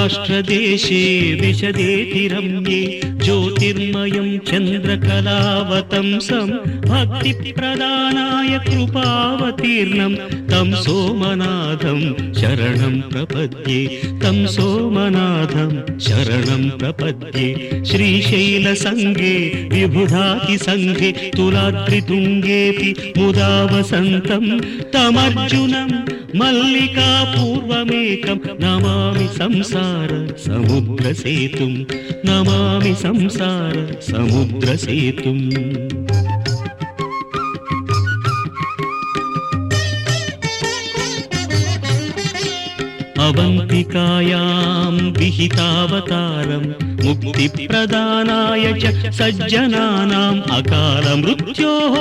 सौराष्ट्रदेशे विशदेति रम्ये ज्योतिर्मयं चन्द्रकलावतंसं भक्तिप्रदानाय कृपावतीर्णं तं सोमनाथं शरणं प्रपद्ये तं सोमनाथं शरणं प्रपद्ये। श्रीशैलसङ्गे विबुधातिसङ्गे तुलाद्रितुङ्गेऽपि मुदा वसन्तं तमर्जुनं मल्लिकापूर्वमेकं नमामि संसार समुद्रसेतुं नमामि संसार समुद्रसेतुम्। अवन्तिकायां विहितावतारं मुक्तिप्रदानाय च सज्जनानाम् अकालमृत्योः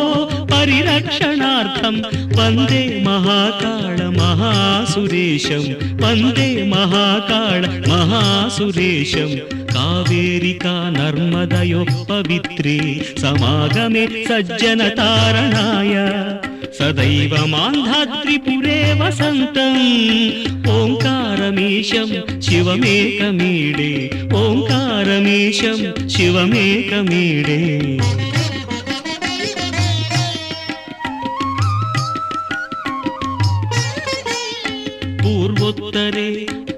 परिरक्षणार्थं वन्दे महाकाल महासुरेशं वन्दे महाकाल महासुरेशं। कावेरिका नर्मदयोः पवित्रे समागमे सज्जनतारणाय सदैव मान्धाद्रिपुरे वसन्तम् ओङ्कारमीशं शिवमेकमीडे ओङ्कारमीशं शिवमेकमीडे। पूर्वोत्तरे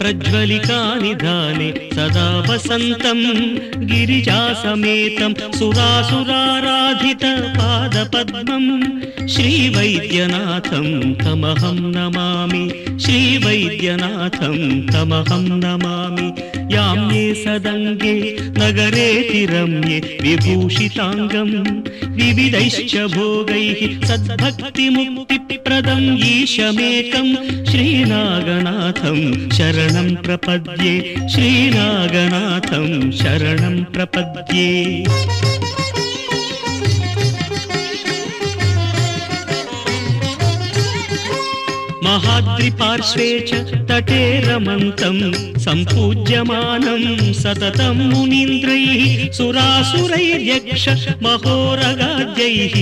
प्रज्वलिकानिधाने सदा वसन्तं गिरिजासमेतं सुरासुराराधित पादपद्मं श्रीवैद्यनाथं तमहं नमामि श्रीवैद्यनाथं तमहं नमामि। याम्ये सदङ्गे नगरेति रम्ये विभूषिताङ्गं विविधैश्च भोगैः सद्भक्तिमुक्तिप्रदं ईशमेकं श्रीनागनाथं शरणं प्रपद्ये श्रीनागनाथं शरणं प्रपद्ये। महाद्रिपार्श्वे च तटे रमन्तं सम्पूज्यमानं सततं मुनीन्द्रैः सुरासुरैर्यक्ष महोरगाद्यैः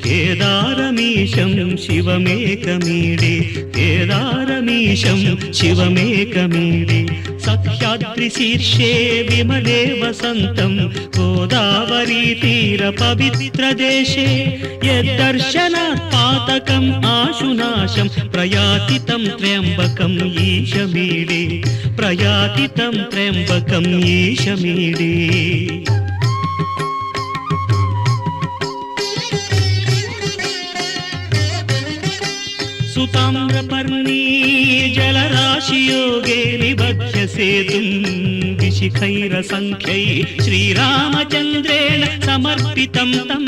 केदारमीशं शिवमेकमीडे केदारमीशं शिवमेकमीडे। सह्याद्रिशीर्षे विमले वसन्तं गोदावरीतीरपवित्रदेशे यद्दर्शनात् पातकम् आशुनाशं प्रयाति तं त्र्यम्बकम् ईशमीडे प्रयाति तं त्र्यम्बकम् ईशमीडे। सुताम्रपर्णी जलराशियोगे निबध्य सेतुं विशिखैरसङ्ख्यैः श्रीरामचन्द्रेण समर्पितं तं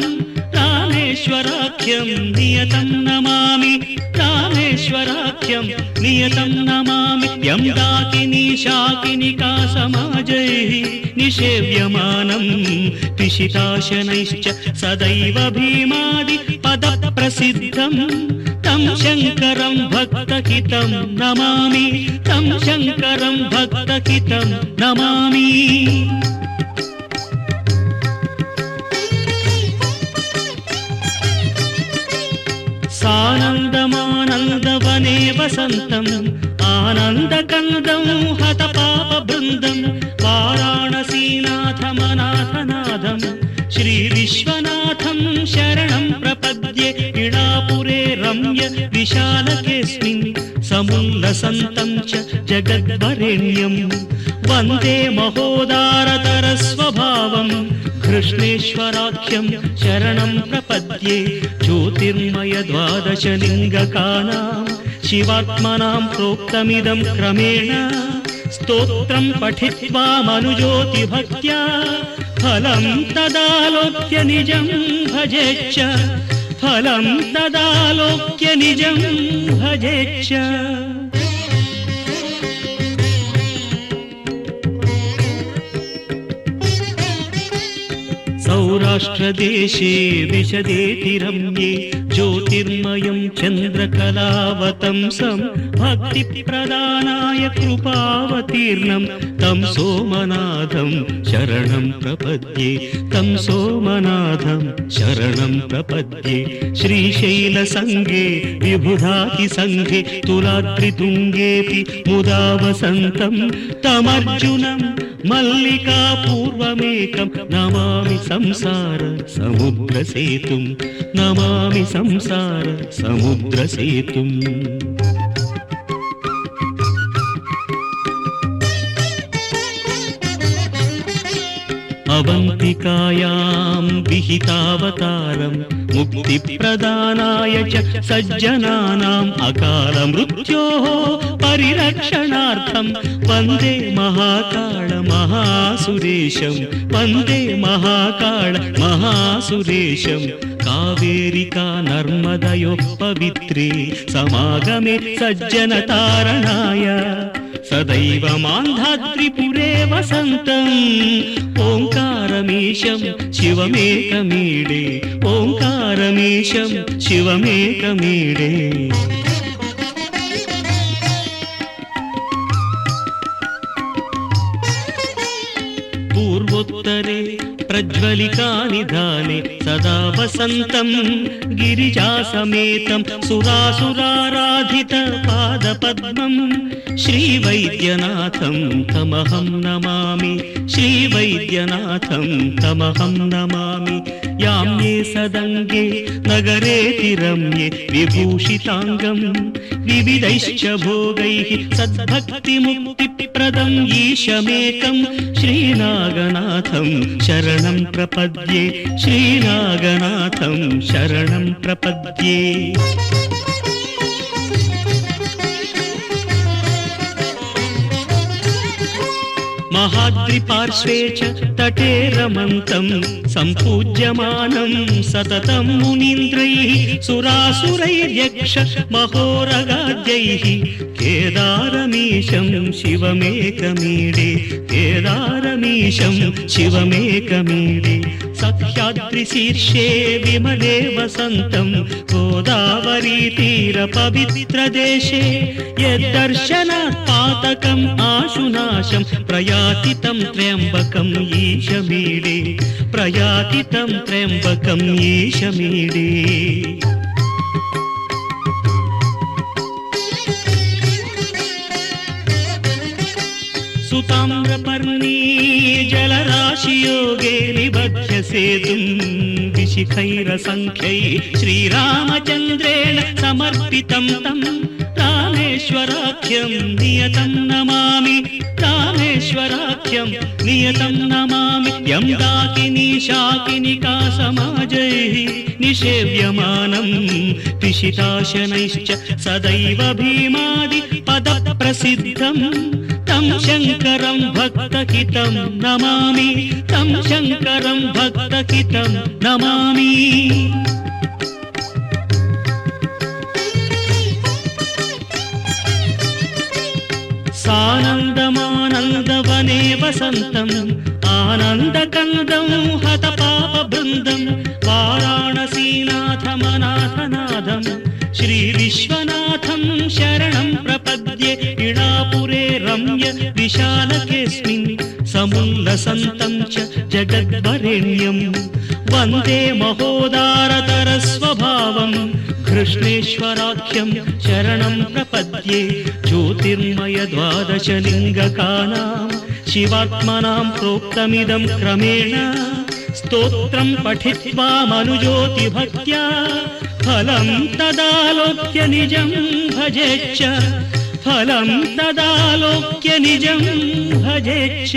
रामेश्वराख्यं नियतं नमामि रामेश्वराख्यं नियतं नमामि। यं डाकिनी शाकिनिका समाजैः निषेव्यमानं पिशिताशनैश्च सदैव भीमादि पदप्रसिद्धं तं शङ्करं भक्तहितं नमामि तं शङ्करं भक्तहितं नमामि। सानन्दमानन्दवने वसन्तम् आनन्दकन्दं हतपापबृन्दं वाराणसीनाथमनाथनाथं श्रीविश्वनाथं शरणं प्रपद्ये। इडापुरे रम्य विशालकेऽस्मिन् समुल्लसन्तं च जगद्वरेण्यं वन्दे महोदारतरस्वभावं कृष्णेश्वराख्यं शरणं प्रपद्ये। ज्योतिर्मय द्वादशलिङ्गकानां शिवात्मनां प्रोक्तमिदं क्रमेण स्तोत्रं पठित्वा मनुज्योतिभक्त्या फलं तदालोक्य निजं भजेच्च फलं तदालोक्य निजं भजेच्च। धृतराष्ट्रदेशे विशदेति रम्ये ज्योतिर्मयं चन्द्रकलावतंसं भक्तिप्रदानाय कृपावतीर्णं तं सोमनाथं शरणं प्रपद्ये तं सोमनाथं शरणं प्रपद्ये श्रीशैलसङ्गे विबुधातिसङ्गे तुलाद्रितुङ्गेऽपि मुदा वसन्तं तमर्जुनं मल्लिकापूर्वमेकं नमामि संसार समुद्रसेतुं नमामि संसार समुद्रसेतुम् अवन्तिकायां विहितावतारं मुक्तिप्रदानाय च सज्जनानाम् अकालमृत्योः परिरक्षणार्थं वन्दे महाकाल महासुरेशं वन्दे महाकाल महासुरेशं कावेरिका नर्मदयोः पवित्रे समागमे सज्जनतारणाय सदैव मान्धाद्रिपुरे वसन्तम् ओङ्कारमीशं शिवमेकमीडे ओङ्कारमीशं शिवमेकमीडे पूर्वोत्तरे प्रज्वलिकानिधाने सदा वसन्तं गिरिजासमेतं सुरासुराराधित पादपद्मं श्रीवैद्यनाथं तमहं नमामि श्रीवैद्यनाथं तमहं नमामि याम्ये सदङ्गे नगरेति रम्ये विभूषिताङ्गं विविधैश्च भोगैः सद्भक्तिमुक्तिप्रदं ईशमेकं श्रीनागनाथं शरणं प्रपद्ये श्रीनागनाथं शरणं प्रपद्ये महाद्रिपार्श्वे च तटे रमन्तं सम्पूज्यमानं सततं मुनीन्द्रैः सुरासुरैर्यक्ष महोरगाद्यैः केदारमीशं शिवमेकमीडे केदारमीशं शिवमेकमीडे सह्याद्रिशीर्षे विमले वसन्तं गोदावरीतीरपवित्रदेशे यद्दर्शनात् पातकम् आशुनाशं प्रयाति तं त्र्यम्बकम् ईशमीडे प्रयाति तं त्र्यम्बकम् ईशमीडे सुताम्रपर्णी जलराशियोगे निबध्य सेतुं विशिखैरसङ्ख्यै श्रीरामचन्द्रेण समर्पितं तं रामेश्वराख्यं नियतं नमामि रामेश्वराख्यं नियतं नमामि यं दाकिनी शाकिनिका समाजैः निषेव्यमानं पिशिताशनैश्च सदैव भीमादि पदप्रसिद्धं तं शङ्करं भक्तहितं नमामि तं शङ्करं भक्तहितं नमामि सानन्दमानन्दवने वसन्तम् आनन्दकन्दं हतपापबृन्दं वाराणसीनाथमनाथनाथं श्रीविश्वनाथं शरणं प्रपद्ये इडापुरे रम्य विशालकेऽस्मिन् समुल्लसन्तं च जगद्वरेण्यं वन्दे महोदारतरस्वभावं कृष्णेश्वराख्यं शरणं प्रपद्ये ज्योतिर्मय द्वादशलिङ्गकानां शिवात्मनां प्रोक्तमिदं क्रमेण स्तोत्रं पठित्वा मनुज्योतिभक्त्या फलं तदालोक्य निजं भजेच्च फलं तदालोक्य निजं भजेच्च।